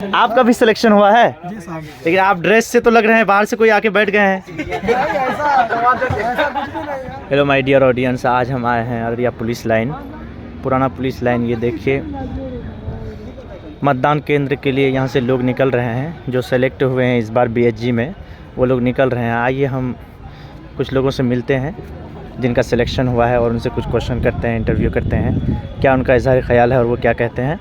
आपका भी सिलेक्शन हुआ है? जी साहब। लेकिन आप ड्रेस से तो लग रहे हैं बाहर से कोई आके बैठ गए हैं। हेलो माय डियर ऑडियंस, आज हम आए हैं अररिया पुलिस लाइन, पुराना पुलिस लाइन। ये देखिए मतदान केंद्र के लिए यहाँ से लोग निकल रहे हैं जो सेलेक्ट हुए हैं इस बार बीएचजी में, वो लोग निकल रहे हैं। आइए हम कुछ लोगों से मिलते हैं जिनका सिलेक्शन हुआ है और उनसे कुछ क्वेश्चन करते हैं, इंटरव्यू करते हैं, क्या उनका इज़हार ख्याल है और वो क्या कहते हैं।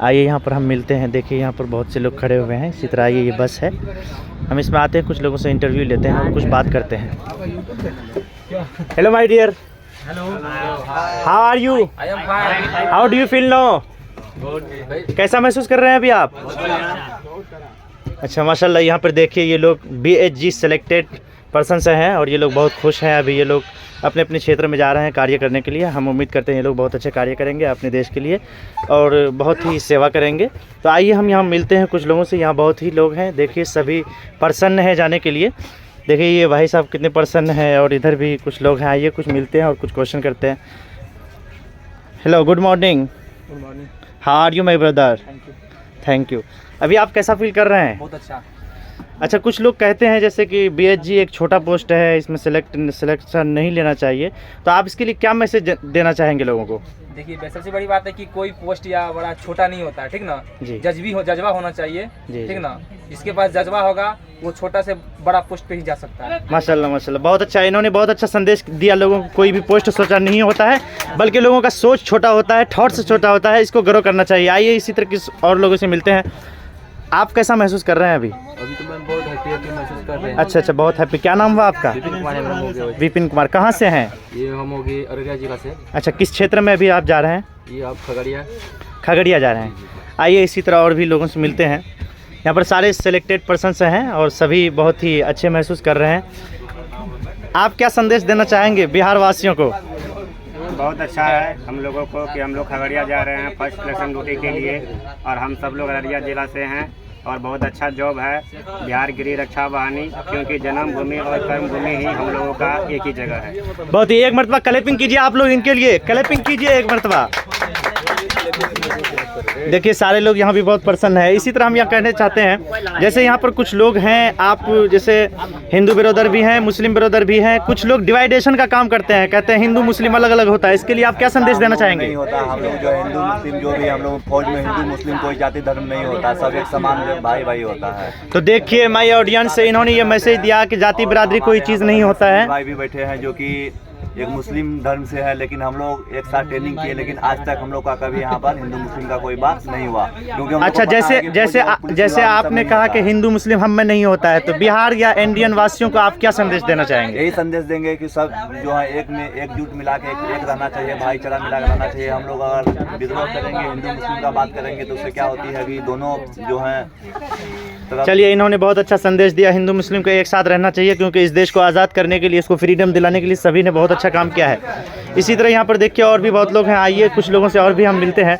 आइए यहाँ पर हम मिलते हैं। देखिए यहाँ पर बहुत से लोग खड़े हुए हैं। इसी तरह आइए, ये बस है, हम इसमें आते हैं, कुछ लोगों से इंटरव्यू लेते हैं और कुछ बात करते हैं। Hello my dear, how are you? How do you feel now? कैसा महसूस कर रहे हैं अभी आप? अच्छा माशाल्लाह। यहाँ पर देखिए ये लोग बीएचजी सेलेक्टेड पर्सन से हैं और ये लोग बहुत खुश हैं। अभी ये लोग अपने अपने क्षेत्र में जा रहे हैं कार्य करने के लिए। हम उम्मीद करते हैं ये लोग बहुत अच्छे कार्य करेंगे अपने देश के लिए और बहुत ही सेवा करेंगे। तो आइए हम यहाँ मिलते हैं कुछ लोगों से। यहाँ बहुत ही लोग हैं, देखिए सभी प्रसन्न हैं जाने के लिए। देखिए ये भाई साहब कितने प्रसन्न हैं और इधर भी कुछ लोग हैं। आइए कुछ मिलते हैं और कुछ क्वेश्चन करते हैं। Hello, good morning. Good morning. How are you my brother? Thank you. अभी आप कैसा फील कर रहे हैं? बहुत अच्छा। अच्छा, कुछ लोग कहते हैं जैसे कि बीएचजी एक छोटा पोस्ट है, इसमें सिलेक्शन नहीं लेना चाहिए, तो आप इसके लिए क्या मैसेज देना चाहेंगे लोगों को? देखिए सबसे बड़ी बात है कि कोई पोस्ट या बड़ा छोटा नहीं होता है, ठीक ना जी। जज्बा होना चाहिए, जी, ठीक ना। जिसके पास जज्बा होगा वो छोटा से बड़ा पोस्ट पे ही जा सकता है। माशाल्लाह माशाल्लाह, बहुत अच्छा। इन्होंने बहुत अच्छा संदेश दिया लोगों को। कोई भी पोस्ट सोचा नहीं होता है, बल्कि लोगों का सोच छोटा होता है, थॉट्स छोटा होता है, इसको ग्रो करना चाहिए। आइए इसी तरह की और लोगों से मिलते हैं। आप कैसा महसूस कर रहे हैं अभी? अभी तो मैं बहुत हैप्पी महसूस कर रहे हैं। अच्छा अच्छा, बहुत हैप्पी। क्या नाम हुआ आपका? विपिन कुमार है, हम हो गए। विपिन कुमार। कहाँ से हैं? ये हम हो गए अररिया जिला से। अच्छा, किस क्षेत्र में अभी आप जा रहे हैं? ये आप खगड़िया खगड़िया जा रहे हैं। आइए इसी तरह और भी लोगों से मिलते हैं। यहाँ पर सारे सिलेक्टेड पर्सन्स हैं और सभी बहुत ही अच्छे महसूस कर रहे हैं। आप क्या संदेश देना चाहेंगे बिहार वासियों को? बहुत अच्छा है हम लोगों को कि हम लोग खगड़िया जा रहे हैं फर्स्ट सिलेक्शन ड्यूटी के लिए, और हम सब लोग अररिया जिला से हैं और बहुत अच्छा जॉब है बिहार गृह रक्षा वाहिनी, क्योंकि जन्मभूमि और कर्मभूमि ही हम लोगों का एक ही जगह है। बहुत ही। एक मरतबा क्लैपिंग कीजिए आप लोग इनके लिए, क्लैपिंग कीजिए एक मरतबा। देखिए सारे लोग यहाँ भी बहुत प्रसन्न है। इसी तरह हम यहाँ कहने चाहते हैं, जैसे यहाँ पर कुछ लोग हैं, आप जैसे हिंदू बिरोधर भी हैं, मुस्लिम बिरोधर भी हैं, कुछ लोग डिवाइडेशन का काम करते हैं, कहते हैं हिंदू मुस्लिम अलग अलग होता है। इसके लिए आप क्या संदेश देना चाहेंगे? नहीं होता, हम लोग जो हिंदू मुस्लिम जो भी हम लोग फौज में हिंदू मुस्लिम कोई जाति धर्म नहीं होता, सब एक समान भाई भाई होता है। तो देखिए माय ऑडियंस से इन्होंने ये मैसेज दिया कि जाति बिरादरी कोई चीज़ नहीं होता है। भाई भी बैठे हैं जो कि एक मुस्लिम धर्म से है, लेकिन हम लोग एक साथ ट्रेनिंग किए, लेकिन आज तक हम लोग का कभी यहाँ पर हिंदू मुस्लिम का कोई बात नहीं हुआ, क्योंकि अच्छा, जैसे आपने कहा कि हिंदू मुस्लिम हम में नहीं होता है, तो बिहार या इंडियन वासियों को आप क्या संदेश देना चाहेंगे? यही संदेश देंगे कि सब जो है एक में एकजुट मिला के एक रहना चाहिए, भाईचारा मिला के रहना चाहिए। हम लोग अगर विद्रोह करेंगे, हिंदू मुस्लिम का बात करेंगे, तो उससे क्या होती है कि दोनों जो है। चलिए, इन्होंने बहुत अच्छा संदेश दिया, हिंदू मुस्लिम को एक साथ रहना चाहिए, क्योंकि इस देश को आज़ाद करने के लिए, इसको फ्रीडम दिलाने के लिए सभी ने बहुत अच्छा काम किया है। इसी तरह यहाँ पर देखिए और भी बहुत लोग हैं। आइए कुछ लोगों से और भी हम मिलते हैं।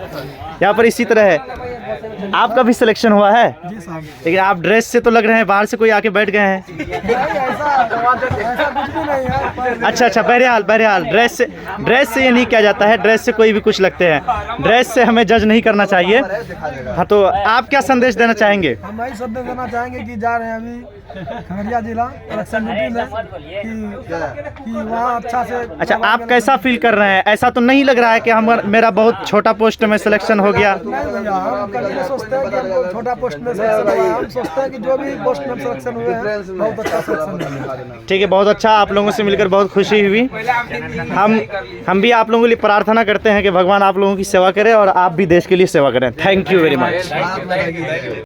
यहाँ पर इसी तरह है। आपका भी सिलेक्शन हुआ है? जी साहब। लेकिन आप ड्रेस से तो लग रहे हैं बाहर से कोई आके बैठ गए हैं। अच्छा अच्छा, बहरहाल ड्रेस से ये नहीं किया जाता है, ड्रेस से कोई भी कुछ लगते हैं, ड्रेस से हमें जज नहीं करना चाहिए। हाँ, तो आप क्या संदेश देना चाहेंगे? हम यही संदेश देना चाहेंगे कि जा रहे हैं अभी खगड़िया जिला इलेक्शन ड्यूटी में कि वहाँ अच्छा से। अच्छा, आप कैसा फील कर रहे हैं? ऐसा तो नहीं लग रहा है कि मेरा बहुत छोटा पोस्ट में सिलेक्शन हो गया? नहीं भैया, हम कभी सोचते हैं कि हमको छोटा पोस्ट में सिलेक्शन हुआ है। हम सोचते हैं कि जो भी पोस्ट में सिलेक्शन हुए हैं बहुत अच्छा सिलेक्शन है। ठीक है, बहुत अच्छा। आप लोगों से मिलकर बहुत खुशी हुई। हम भी आप लोगों के लिए प्रार्थना करते हैं कि भगवान आप लोगों की सेवा करे और आप भी देश के लिए सेवा करें। Thank you very much.